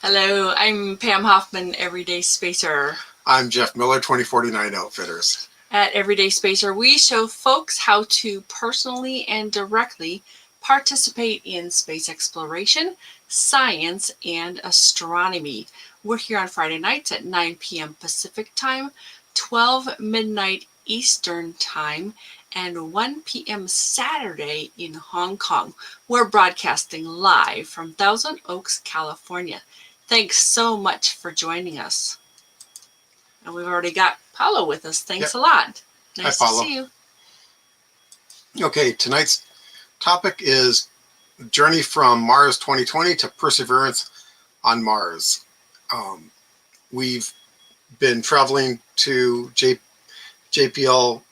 Hello, I'm Pam Hoffman, Everyday Spacer. I'm Jeff Miller, 2049 Outfitters. At Everyday Spacer, we show folks how to personally and directly participate in space exploration, science, and astronomy. We're here on Friday nights at 9 p.m. Pacific Time, 12 midnight Eastern Time, and 1 p.m. Saturday in Hong Kong. We're broadcasting live from Thousand Oaks, California. Thanks so much for joining us. And we've already got Paulo with us. Thanks a lot. Nice to see you. Okay, tonight's topic is Journey from Mars 2020 to Perseverance on Mars. We've been traveling to JPL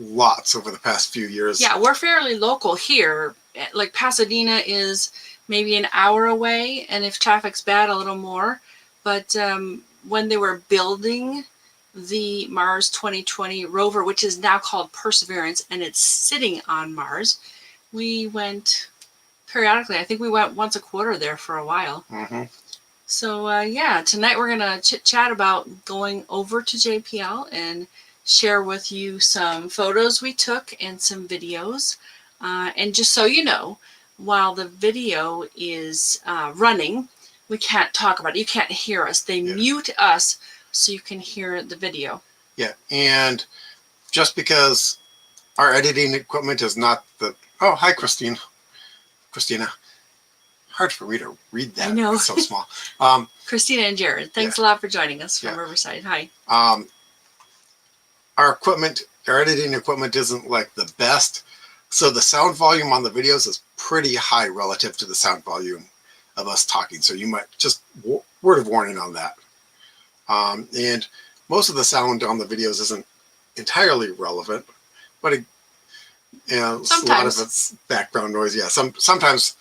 lots over the past few years. Yeah, we're fairly local here. Like Pasadena is maybe an hour away, and if traffic's bad, a little more. But when they were building the Mars 2020 rover, which is now called Perseverance, and it's sitting on Mars, we went periodically. I think we went once a quarter there for a while. So yeah, tonight we're gonna chit-chat about going over to JPL and share with you some photos we took and some videos. And just so you know, while the video is running, we can't talk about it. You can't hear us. They mute us so you can hear the video. Yeah, and just because our editing equipment is not the... Oh, hi, Christina. Hard for me to read that. I know. It's so small. Christina and Jared, thanks a lot for joining us from Riverside. Hi. Our equipment, our editing equipment isn't like the best, so the sound volume on the videos is pretty high relative to the sound volume of us talking. So you might just, word of warning on that. And most of the sound on the videos isn't entirely relevant, but a lot of it's background noise. Yeah, sometimes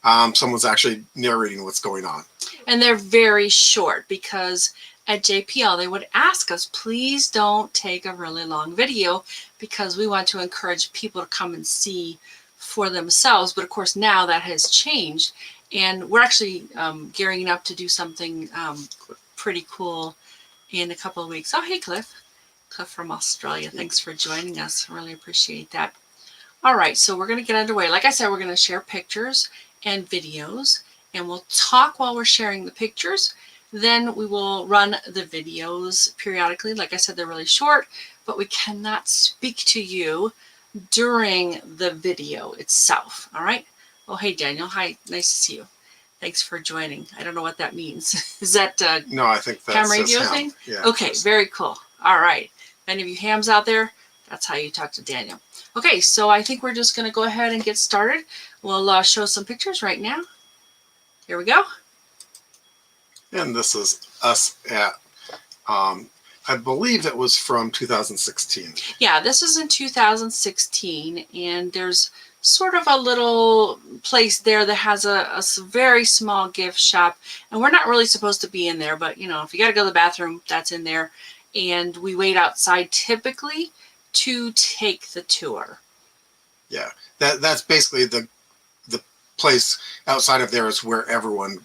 someone's actually narrating what's going on. And they're very short because at JPL, they would ask us, please don't take a really long video because we want to encourage people to come and see for themselves. But of course, now that has changed. And we're actually gearing up to do something pretty cool in a couple of weeks. Oh, hey, Cliff. Cliff from Australia. Thanks for joining us. Really appreciate that. All right, so we're going to get underway. Like I said, we're going to share pictures and videos, and we'll talk while we're sharing the pictures. Then we will run the videos periodically. Like I said, they're really short, but we cannot speak to you during the video itself. All right. Oh, hey, Daniel. Hi. Nice to see you. Thanks for joining. I don't know what that means. Is that no, I think that's ham radio thing? Yeah, okay, very cool. All right. Any of you hams out there, that's how you talk to Daniel. Okay, so I think we're just going to go ahead and get started. We'll show some pictures right now. Here we go. And this is us at, I believe it was from 2016. Yeah, this is in 2016, and there's sort of a little place there that has a very small gift shop, and we're not really supposed to be in there, but you know, if you got to go to the bathroom, that's in there. And we wait outside typically to take the tour. Yeah, that's basically the place outside of there is where everyone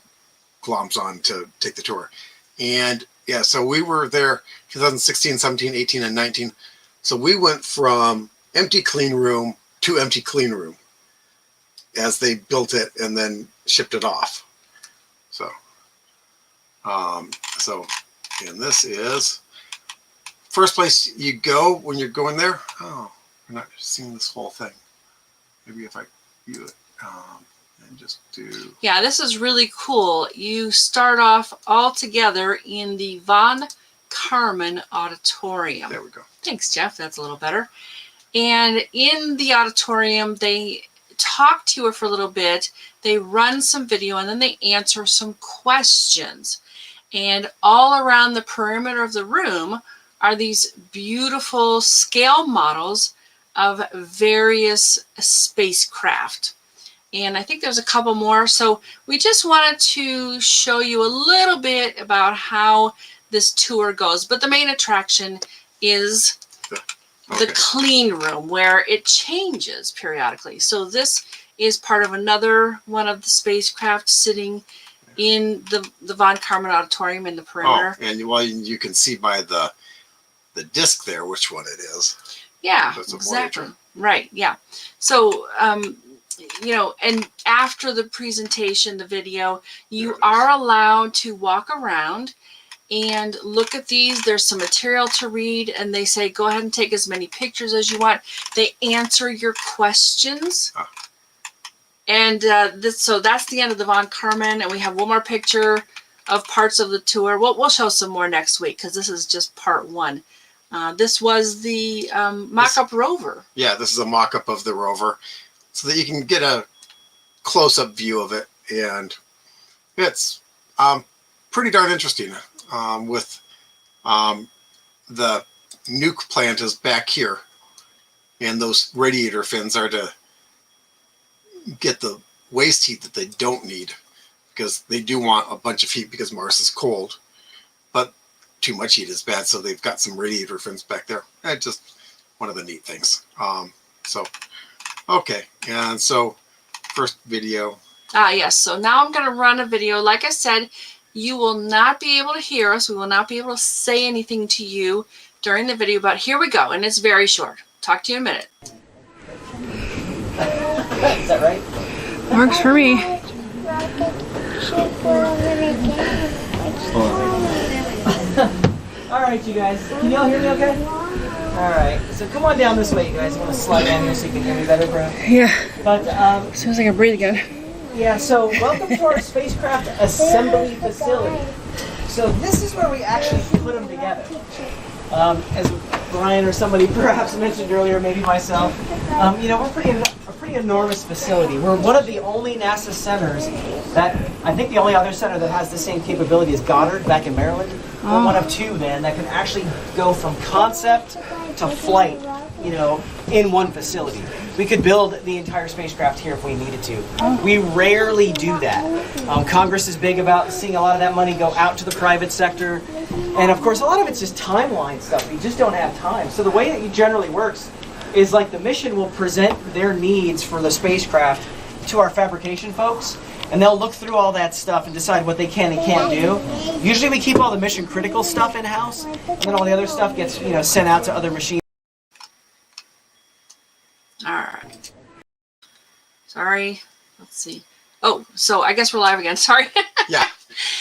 gloms on to take the tour. And yeah, so we were there 2016, 17, 18, and 19. So we went from empty clean room to empty clean room as they built it and then shipped it off. So, and this is first place you go when you're going there. Oh, we're not seeing this whole thing. Maybe if I view it. And just do... Yeah, this is really cool. You start off all together in the Von Karman Auditorium. There we go. Thanks, Jeff. That's a little better. And in the auditorium, they talk to you for a little bit. They run some video, and then they answer some questions. And all around the perimeter of the room are these beautiful scale models of various spacecraft. And I think there's a couple more. So we just wanted to show you a little bit about how this tour goes. But the main attraction is the clean room, where it changes periodically. So this is part of another one of the spacecraft sitting in the Von Karman Auditorium in the perimeter. Oh, and well, you can see by the disc there which one it is. Yeah, so exactly. Right. Yeah. So, you know, and after the presentation, the video, you are allowed to walk around and look at these. There's some material to read, and they say go ahead and take as many pictures as you want. They answer your questions. And so that's the end of the Von Karman, and we have one more picture of parts of the tour. We'll show some more next week because this is just part one. This was the mock-up rover. Yeah, this is a mock-up of the rover, so that you can get a close-up view of it, and it's pretty darn interesting. With the nuke plant is back here, and those radiator fins are to get the waste heat that they don't need, because they do want a bunch of heat because Mars is cold, but too much heat is bad, so they've got some radiator fins back there. That's just one of the neat things. So okay, and so first video. Yes, so now I'm going to run a video. Like I said, you will not be able to hear us. We will not be able to say anything to you during the video, but here we go, and it's very short. Talk to you in a minute. Is that right? Works for me. All right, you guys. Can y'all hear me okay? All right. So come on down this way, you guys. I'm going to slide down here so you can hear me better, bro. Yeah. But, as soon as I can breathe again. Yeah, so welcome to our spacecraft assembly facility. So this is where we actually put them together. As Brian or somebody perhaps mentioned earlier, maybe myself, you know, we're a pretty enormous facility. We're one of the only NASA centers that, I think the only other center that has the same capability is Goddard back in Maryland. We're one of two, man, that can actually go from concept to flight, you know, in one facility. We could build the entire spacecraft here if we needed to. We rarely do that. Congress is big about seeing a lot of that money go out to the private sector. And of course, a lot of it's just timeline stuff. We just don't have time. So the way that it generally works is like the mission will present their needs for the spacecraft to our fabrication folks, and they'll look through all that stuff and decide what they can and can't do. Usually we keep all the mission critical stuff in-house, and then all the other stuff gets, you know, sent out to other machines. All right. Sorry. Let's see. Oh, so I guess we're live again. Sorry. Yeah.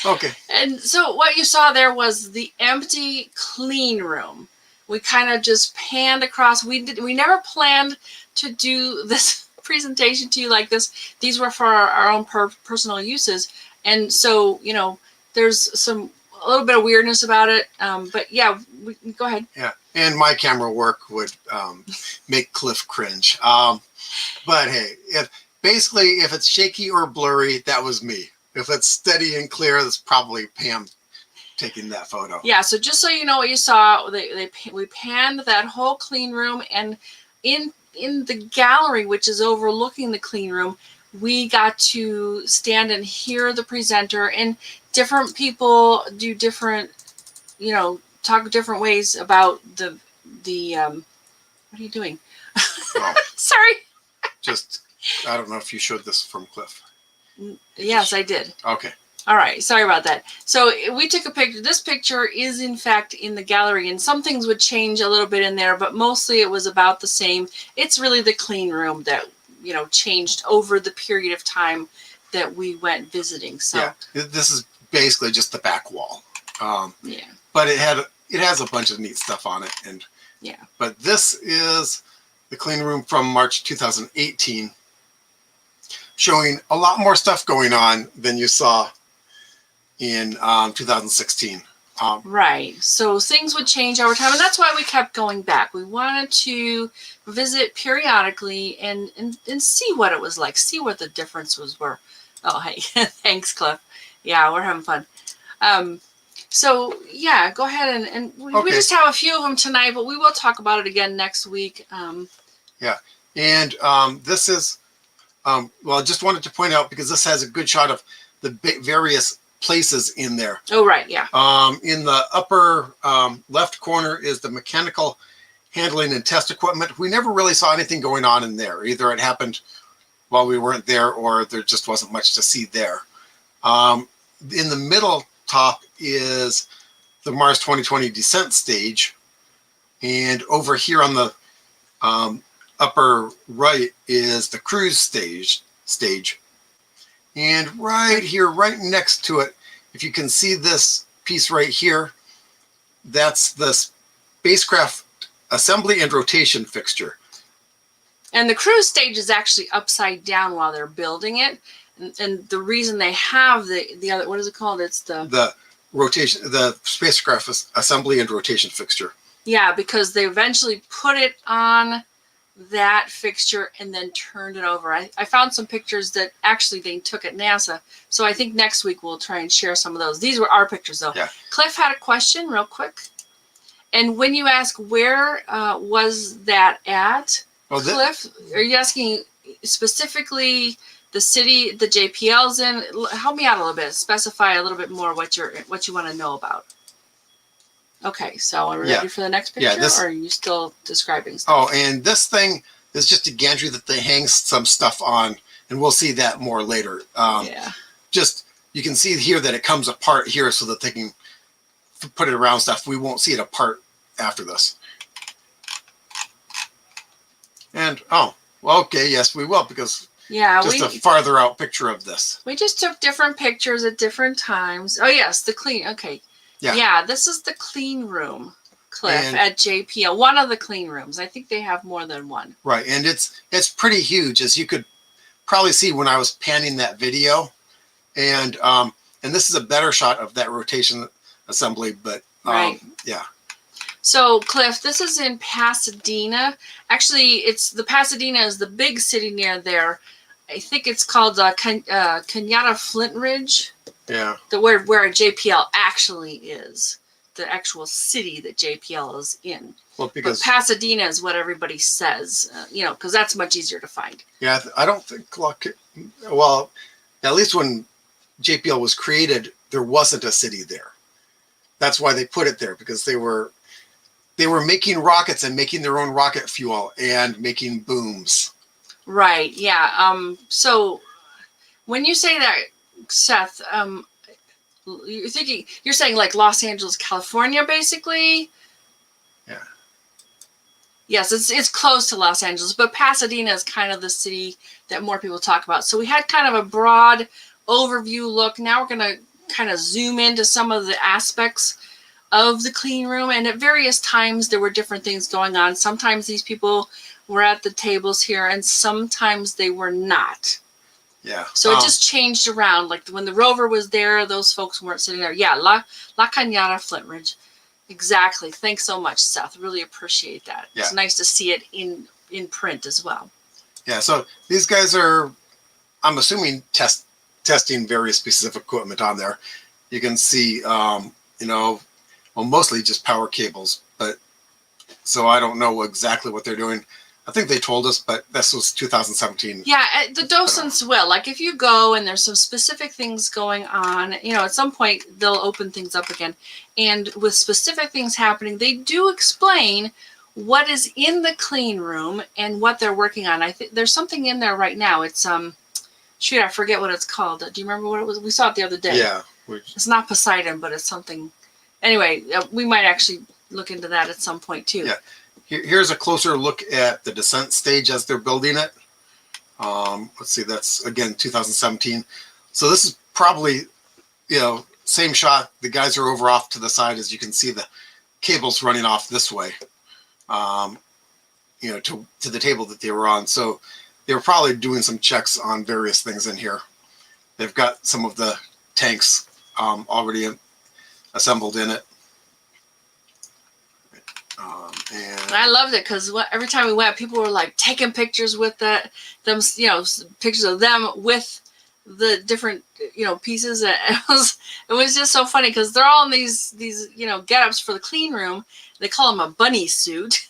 Okay. And so what you saw there was the empty clean room. We kind of just panned across. We never planned to do this presentation to you like this. These were for our own personal uses. And so, you know, there's a little bit of weirdness about it. But yeah, go ahead. Yeah. And my camera work would make Cliff cringe. But hey, if it's shaky or blurry, that was me. If it's steady and clear, that's probably Pam taking that photo. Yeah, so just so you know what you saw, we panned that whole clean room, and in the gallery, which is overlooking the clean room, we got to stand and hear the presenter, and different people do different, you know, talk different ways about the what are you doing? Oh, Sorry. just, I don't know if you showed this from Cliff. Yes, I did. Okay. All right, sorry about that. So we took a picture. This picture is in fact in the gallery, and some things would change a little bit in there, but mostly it was about the same. It's really the clean room that, you know, changed over the period of time that we went visiting. So yeah, this is basically just the back wall. Yeah. But it has a bunch of neat stuff on it, and yeah. But this is the clean room from March 2018, showing a lot more stuff going on than you saw in 2016. Right. So things would change over time, and that's why we kept going back. We wanted to visit periodically and see what it was like, see what the differences were. Oh, hey, thanks, Cliff. Yeah, we're having fun. So yeah, go ahead and we just have a few of them tonight, but we will talk about it again next week. Yeah, and this is, well, I just wanted to point out, because this has a good shot of the various places in there. Oh, right, yeah. In the upper left corner is the mechanical handling and test equipment. We never really saw anything going on in there. Either it happened while we weren't there, or there just wasn't much to see there. in the middle top is the Mars 2020 descent stage, and over here on the upper right is the cruise stage. And right here, right next to it, if you can see this piece right here, that's the spacecraft assembly and rotation fixture. And the cruise stage is actually upside down while they're building it. And the reason they have the other, what is it called? It's the rotation, the spacecraft assembly and rotation fixture. Yeah, because they eventually put it on that fixture and then turned it over. I found some pictures that actually they took at NASA. So I think next week we'll try and share some of those. These were our pictures though. Yeah. Cliff had a question real quick. And when you ask where was that at, Well, Cliff, are you asking specifically the city the JPL's in? Help me out a little bit. Specify a little bit more what you want to know about. Okay, so are we ready for the next picture, or are you still describing stuff? Oh, and this thing is just a gantry that they hang some stuff on, and we'll see that more later. Yeah. Just, you can see here that it comes apart here so that they can put it around stuff. We won't see it apart after this. And, oh, well, okay, yes, we will, because yeah, just a farther out picture of this. We just took different pictures at different times. Oh, yes, the clean, okay. Yeah, this is the clean room, Cliff, at JPL. One of the clean rooms. I think they have more than one. Right, and it's pretty huge, as you could probably see when I was panning that video. And this is a better shot of that rotation assembly, but right. Yeah. So, Cliff, this is in Pasadena. Actually, it's the Pasadena is the big city near there. I think it's called Kenyatta Flint Ridge. Yeah. Where JPL actually is, the actual city that JPL is in. Well, because but Pasadena is what everybody says, because that's much easier to find. Yeah, I don't think. Well, at least when JPL was created, there wasn't a city there. That's why they put it there, because they were making rockets and making their own rocket fuel and making booms. Right. Yeah. So when you say that, Seth, you're saying like Los Angeles, California, basically. Yeah. Yes, it's close to Los Angeles, but Pasadena is kind of the city that more people talk about. So we had kind of a broad overview look. Now we're going to kind of zoom into some of the aspects of the clean room, and at various times there were different things going on. Sometimes these people were at the tables here, and sometimes they were not. Yeah. So it just changed around. Like when the rover was there, those folks weren't sitting there. Yeah, La Cañada, Flint Ridge. Exactly. Thanks so much, Seth. Really appreciate that. Yeah. It's nice to see it in print as well. Yeah. So these guys are, I'm assuming, testing various pieces of equipment on there. You can see, well, mostly just power cables. But so I don't know exactly what they're doing. I think they told us, but this was 2017. Yeah, the docents will. Like if you go and there's some specific things going on, at some point they'll open things up again. And with specific things happening, they do explain what is in the clean room and what they're working on. I think there's something in there right now. It's, shoot, I forget what it's called. Do you remember what it was? We saw it the other day. Yeah. It's not Poseidon, but it's something. Anyway, we might actually look into that at some point too. Yeah. Here's a closer look at the descent stage as they're building it. Let's see, that's again 2017. So this is probably, same shot. The guys are over off to the side, as you can see the cables running off this way, to the table that they were on. So they were probably doing some checks on various things in here. They've got some of the tanks already assembled in it. And I loved it because every time we went, people were like taking pictures with them, pictures of them with the different, pieces. And it was just so funny because they're all in these get-ups for the clean room. They call them a bunny suit.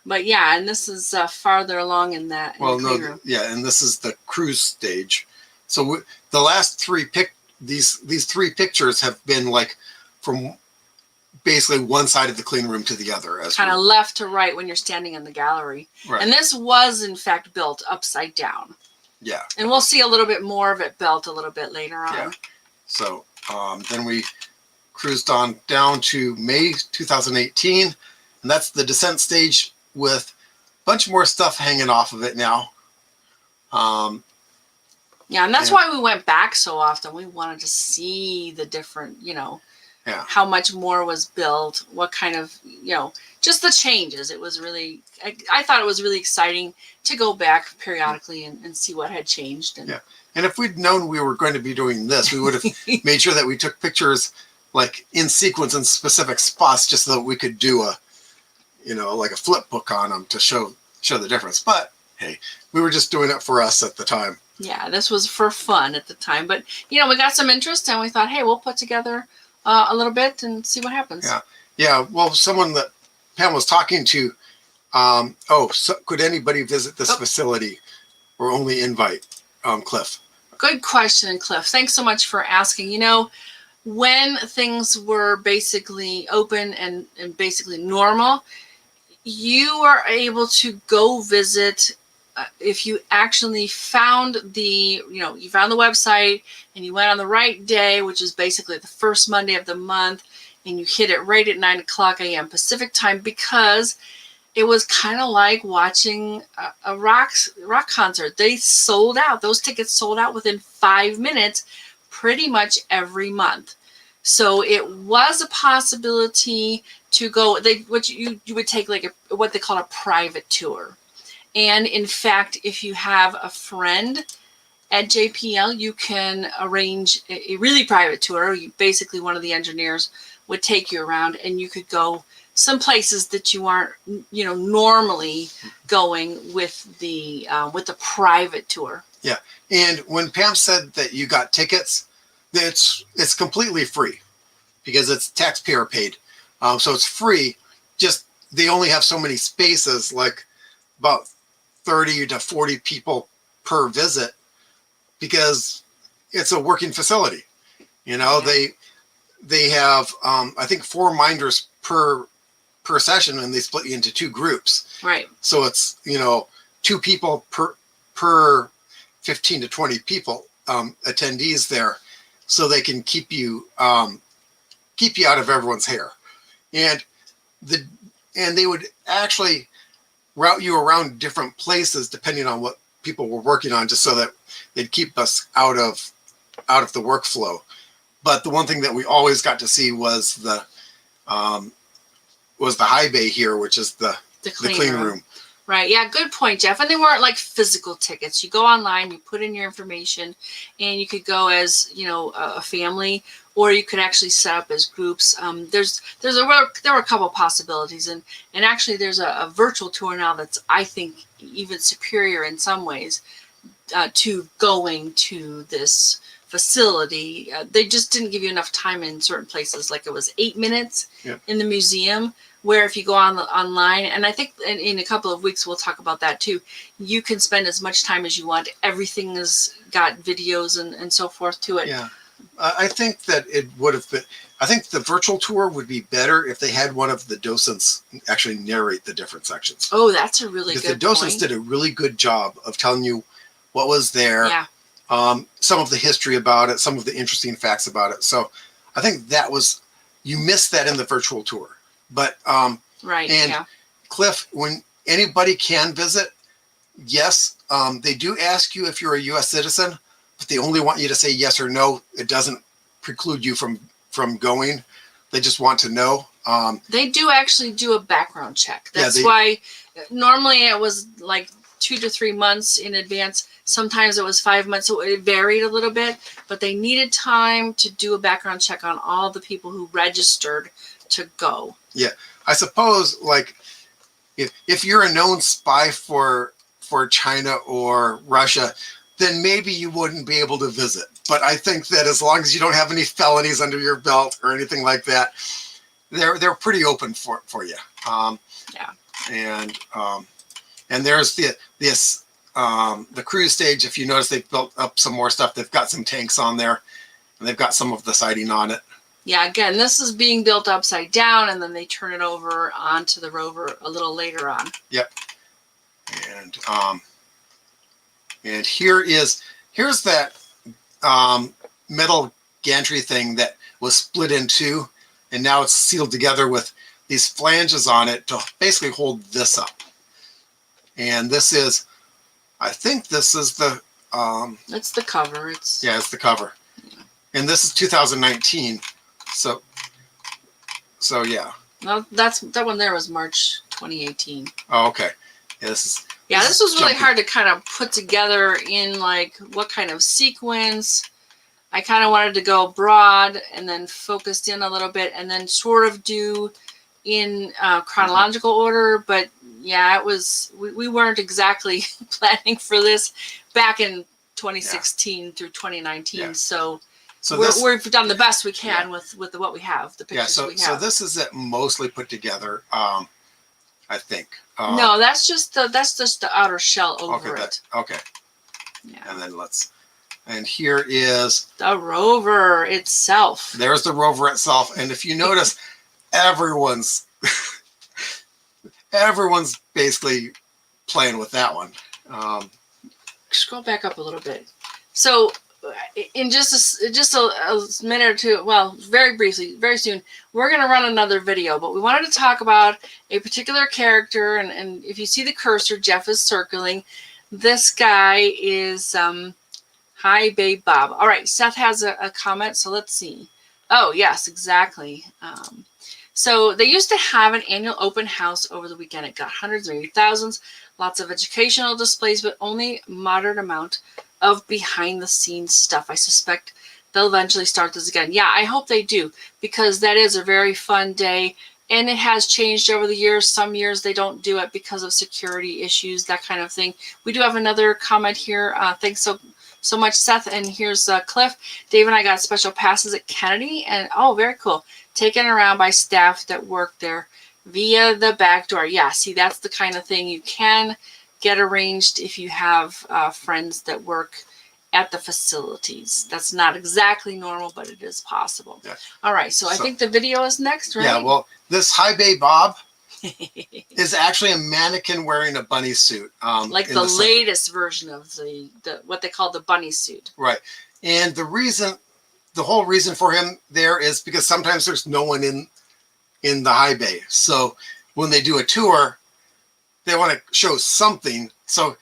But yeah, and this is farther along in that. Clean room. Yeah, and this is the cruise stage. So the last these three pictures have been like from basically one side of the clean room to the other. Kind of left to right when you're standing in the gallery. Right. And this was, in fact, built upside down. Yeah. And we'll see a little bit more of it built a little bit later on. Yeah. So then we cruised on down to May 2018, and that's the descent stage with a bunch more stuff hanging off of it now. Yeah, and that's why we went back so often. We wanted to see the different, how much more was built, what kind of, just the changes. It was really, I thought it was really exciting to go back periodically and see what had changed. And yeah, and if we'd known we were going to be doing this, we would have made sure that we took pictures like in sequence in specific spots, just so that we could do a, like a flip book on them to show the difference. But hey, we were just doing it for us at the time. Yeah, this was for fun at the time, but we got some interest, and we thought, hey, we'll put together a little bit and see what happens. Yeah. Well, someone that Pam was talking to, so could anybody visit this facility, or only invite Cliff? Good question, Cliff. Thanks so much for asking. When things were basically open and basically normal, you are able to go visit. If you actually found you found the website and you went on the right day, which is basically the first Monday of the month, and you hit it right at 9:00 a.m. Pacific time, because it was kind of like watching a rock concert. They sold out. Those tickets sold out within 5 minutes, pretty much every month. So it was a possibility to go. You would take like what they call a private tour. And in fact, if you have a friend at JPL, you can arrange a really private tour. Basically, one of the engineers would take you around, and you could go some places that you aren't, normally going with the private tour. Yeah, and when Pam said that you got tickets, it's completely free because it's taxpayer paid, so it's free. Just they only have so many spaces, like about 30 to 40 people per visit, because it's a working facility. They have I think 4 minders per session, and they split you into 2 groups. Right. So it's 2 people per 15 to 20 people attendees there, so they can keep you out of everyone's hair, and they would actually route you around different places depending on what people were working on, just so that they'd keep us out of the workflow. But the one thing that we always got to see was the high bay here, which is the clean room. Right. Yeah. Good point, Jeff. And they weren't like physical tickets. You go online, you put in your information, and you could go as a family, or you could actually set up as groups. There were a couple possibilities, and actually there's a virtual tour now that's, I think, even superior in some ways to going to this facility. They just didn't give you enough time in certain places. Like it was 8 minutes in the museum, where if you go online, and I think in a couple of weeks we'll talk about that too, you can spend as much time as you want. Everything has got videos and so forth to it. Yeah. I think that it would have been, I think the virtual tour would be better if they had one of the docents actually narrate the different sections. Oh, that's a really good point. Because the docents did a really good job of telling you what was there, some of the history about it, some of the interesting facts about it. So I think you missed that in the virtual tour. But right, and Cliff, when anybody can visit, yes, they do ask you if you're a U.S. citizen, but they only want you to say yes or no. It doesn't preclude you from going. They just want to know. They do actually do a background check. That's why normally it was like 2 to 3 months in advance. Sometimes it was 5 months, so it varied a little bit. But they needed time to do a background check on all the people who registered to go. Yeah, I suppose like if you're a known spy for China or Russia, then maybe you wouldn't be able to visit. But I think that as long as you don't have any felonies under your belt or anything like that, they're pretty open for you. And there's the cruise stage. If you notice, they've built up some more stuff. They've got some tanks on there, and they've got some of the siding on it. Yeah, again, this is being built upside down, and then they turn it over onto the rover a little later on. Yep. And here's that metal gantry thing that was split in two, and now it's sealed together with these flanges on it to basically hold this up. And this is, I think this is the it's the cover. It's the cover. Yeah. And this is 2019. So yeah. No, that one there was March 2018. Oh, okay. Yeah, this was really jumpy. hard to kind of put together in like what kind of sequence. I kind of wanted to go broad and then focused in a little bit and then sort of do in chronological order. But yeah, it was, we weren't exactly planning for this back in 2016 through 2019. Yeah. So this, we've done the best we can with what we have, the pictures we have. So this is it mostly put together, I think. No, that's just the outer shell over it. Okay. Yeah. And then and here is the rover itself. There's the rover itself. And if you notice, everyone's basically playing with that one. Scroll back up a little bit. So in just a minute or two, well, very briefly, very soon, we're going to run another video, but we wanted to talk about a particular character. And if you see the cursor, Jeff is circling. This guy is Hi Babe Bob. All right, Seth has a comment, so let's see. Oh, yes, exactly. So they used to have an annual open house over the weekend. It got hundreds, maybe thousands, lots of educational displays, but only moderate amount of behind-the-scenes stuff. I suspect they'll eventually start this again. Yeah, I hope they do, because that is a very fun day, and it has changed over the years. Some years they don't do it because of security issues, that kind of thing. We do have another comment here. Thanks so much, Seth. And here's Cliff. Dave and I got special passes at Kennedy, and oh, very cool. Taken around by staff that work there via the back door. Yeah, see, that's the kind of thing you can get arranged if you have friends that work at the facilities. That's not exactly normal, but it is possible. Yeah. All right, so I think the video is next, right? Yeah, well, this Hi Babe Bob is actually a mannequin wearing a bunny suit. Like the latest version of the what they call the bunny suit. Right. And the whole reason for him there is because sometimes there's no one in the high bay. So when they do a tour, they want to show something. So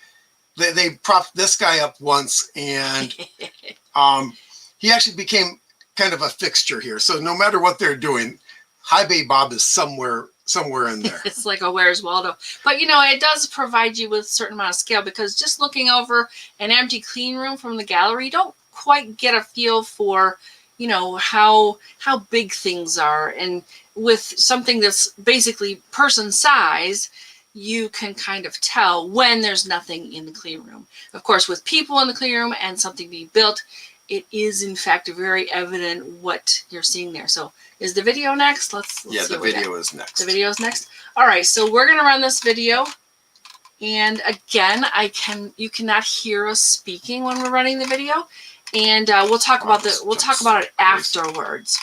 they propped this guy up once, and he actually became kind of a fixture here. So no matter what they're doing, Hi Babe Bob is somewhere in there. It's like a Where's Waldo. But, you know, it does provide you with a certain amount of scale, because just looking over an empty clean room from the gallery, you don't quite get a feel for, you know, how big things are. And with something that's basically person size, you can kind of tell when there's nothing in the clean room. Of course, with people in the clean room and something being built, it is in fact very evident what you're seeing there. So is the video next? Let's yeah, see the video is next. The video is next. All right, so we're gonna run this video. And again, you cannot hear us speaking when we're running the video. And we'll talk about it afterwards.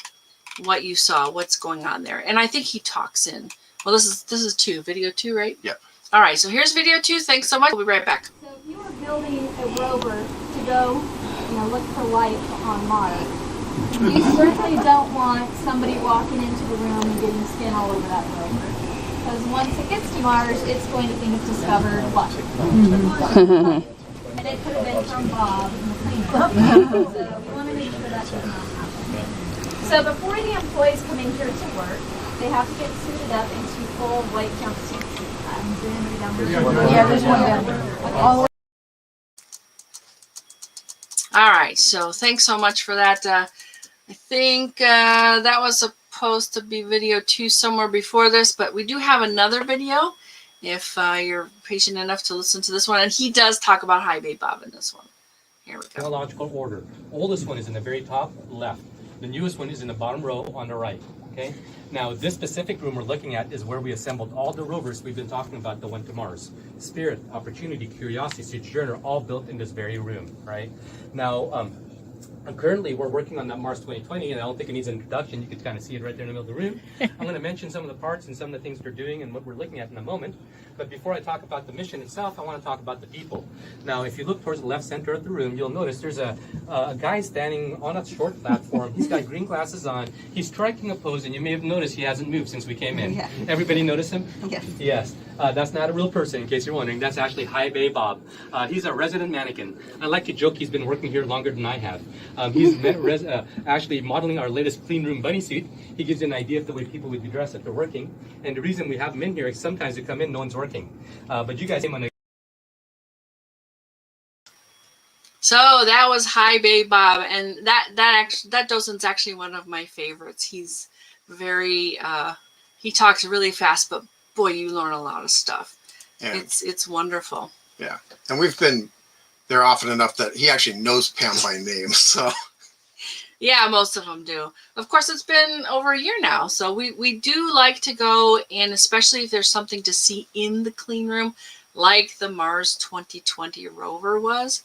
What you saw, what's going on there. And I think he talks in. Well, this is video 2, right? Yep. All right, so here's video 2. Thanks so much. We'll be right back. So if you were building a rover to go, look for life on Mars, you certainly don't want somebody walking into the room and getting skin all over that rover. Because once it gets to Mars, it's going to think it's discovered what? And it could have been from Bob in the cleanup. So we want to make sure that does not happen. So before the employees come in here to work, they have to get suited up into full white jumpsuits. Yeah, there's one down there. All right, so thanks so much for that. I think that was supposed to be video 2 somewhere before this, but we do have another video if you're patient enough to listen to this one. And he does talk about Hi Babe Bob in this one. Here we go. Chronological order. Oldest one is in the very top left. The newest one is in the bottom row on the right. Okay. Now, this specific room we're looking at is where we assembled all the rovers we've been talking about that went to Mars. Spirit, Opportunity, Curiosity, Sojourner, all built in this very room, right? Now, Currently, we're working on that Mars 2020, and I don't think it needs an introduction. You can kind of see it right there in the middle of the room. I'm going to mention some of the parts and some of the things we're doing and what we're looking at in a moment. But before I talk about the mission itself, I want to talk about the people. Now, if you look towards the left center of the room, you'll notice there's a guy standing on a short platform. He's got green glasses on. He's striking a pose, and you may have noticed he hasn't moved since we came in. Yeah. Everybody notice him? Yes. Yes. That's not a real person, in case you're wondering. That's actually High Bay Bob. He's a resident mannequin. I like to joke he's been working here longer than I have. He's actually modeling our latest clean room bunny suit. He gives you an idea of the way people would be dressed if they're working. And the reason we have him in here is sometimes you come in, no one's working. But you guys came on a So that was High Bay Bob, and that docent's actually one of my favorites. He's very he talks really fast, but boy, you learn a lot of stuff. And, It's wonderful. yeah. And we've been there often enough that he actually knows Pam by name. So Yeah, most of them do. Of course, it's been over a year now, so we do like to go, and especially if there's something to see in the clean room, like the Mars 2020 rover was.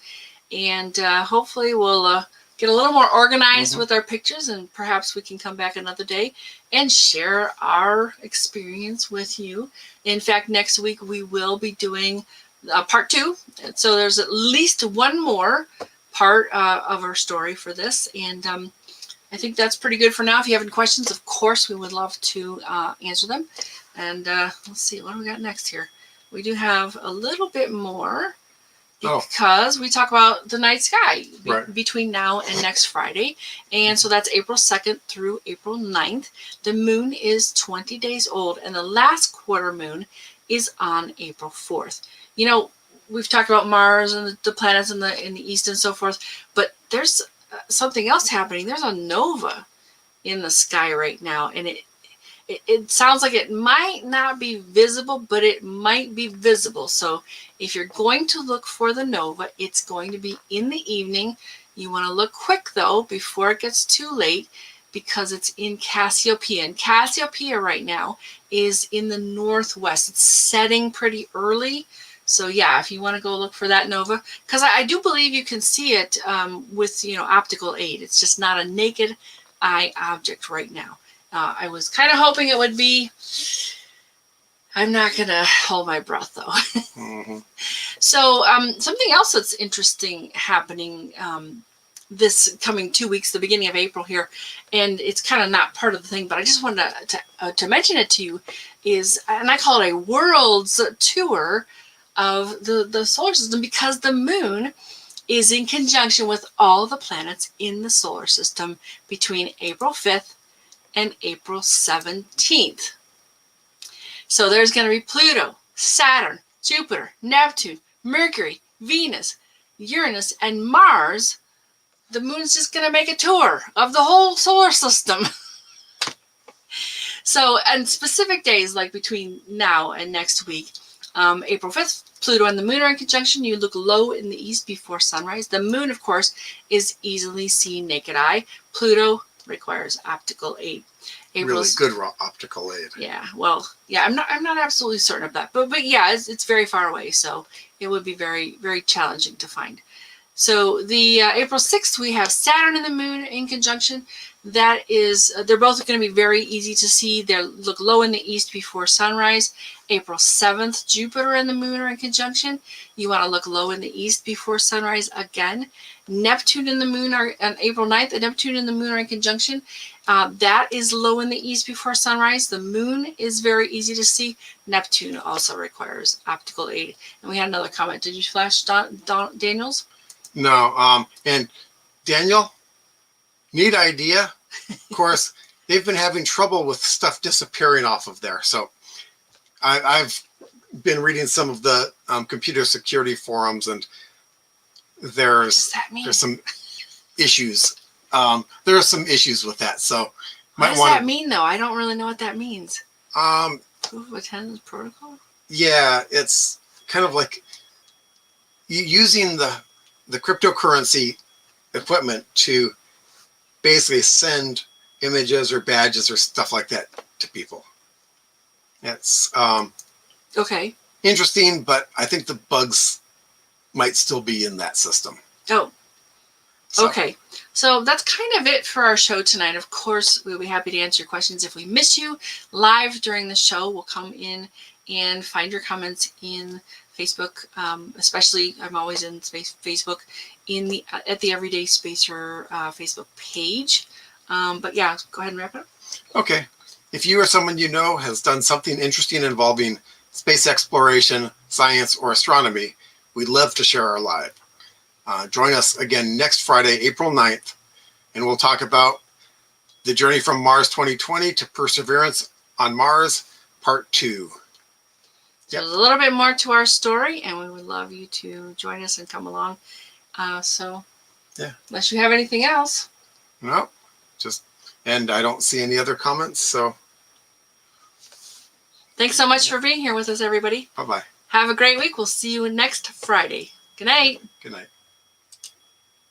And hopefully we'll get a little more organized with our pictures, and perhaps we can come back another day and share our experience with you. In fact, next week we will be doing part 2. So there's at least one more part of our story for this. And I think that's pretty good for now. If you have any questions, of course, we would love to answer them. And let's see, what do we got next here? We do have a little bit more, because we talk about the night sky between now and next Friday. And so that's April 2nd through April 9th. The moon is 20 days old, and the last quarter moon is on April 4th. You know, we've talked about Mars and the planets in the east and so forth, but there's something else happening. There's a nova in the sky right now, and it sounds like it might not be visible, but it might be visible. So if you're going to look for the nova, it's going to be in the evening. You want to look quick, though, before it gets too late, because it's in Cassiopeia. And Cassiopeia right now is in the northwest. It's setting pretty early. So yeah, if you want to go look for that nova, because I do believe you can see it with, optical aid. It's just not a naked eye object right now. I was kind of hoping it would be. I'm not going to hold my breath, though. So something else that's interesting happening this coming 2 weeks, the beginning of April here, and it's kind of not part of the thing, but I just wanted to mention it to you, is, and I call it a world's tour of the solar system, because the moon is in conjunction with all the planets in the solar system between April 5th and April 17th. So there's going to be Pluto, Saturn, Jupiter, Neptune, Mercury, Venus, Uranus, and Mars. The moon's just going to make a tour of the whole solar system. So, and specific days like between now and next week, April 5th, Pluto and the moon are in conjunction. You look low in the east before sunrise. The moon, of course, is easily seen naked eye. Pluto requires optical aid. Really good optical aid. Yeah, well, yeah, I'm not absolutely certain of that, but yeah, it's very far away, so it would be very, very challenging to find. So the April 6th, we have Saturn and the moon in conjunction. That is, they're both going to be very easy to see. They look low in the east before sunrise. April 7th, Jupiter and the moon are in conjunction. You want to look low in the east before sunrise again. Neptune and the moon are on April 9th. And Neptune and the moon are in conjunction. That is low in the east before sunrise. The moon is very easy to see. Neptune also requires optical aid. And we had another comment. Did you flash Daniel's? No. And Daniel, neat idea. Of course, they've been having trouble with stuff disappearing off of there. So I've been reading some of the computer security forums, and there's some issues. There are some issues with that. So what does that mean, though? I don't really know what that means. Proof of attendance protocol? Yeah, it's kind of like using the cryptocurrency equipment to basically send images or badges or stuff like that to people. It's okay. Interesting, but I think the bugs might still be in that system. Oh, Okay, so that's kind of it for our show tonight. Of course, we'll be happy to answer your questions. If we miss you live during the show, we'll come in and find your comments in Facebook. Especially, I'm always in Facebook in the at the Everyday Spacer Facebook page. But yeah, go ahead and wrap it up. Okay. If you or someone you know has done something interesting involving space exploration, science, or astronomy, we'd love to share our live. Join us again next Friday, April 9th, and we'll talk about the journey from Mars 2020 to Perseverance on Mars, Part 2. Yep. There's a little bit more to our story, and we would love you to join us and come along. So, yeah. Unless you have anything else. No, and I don't see any other comments, so. Thanks so much for being here with us, everybody. Bye-bye. Have a great week. We'll see you next Friday. Good night. Good night.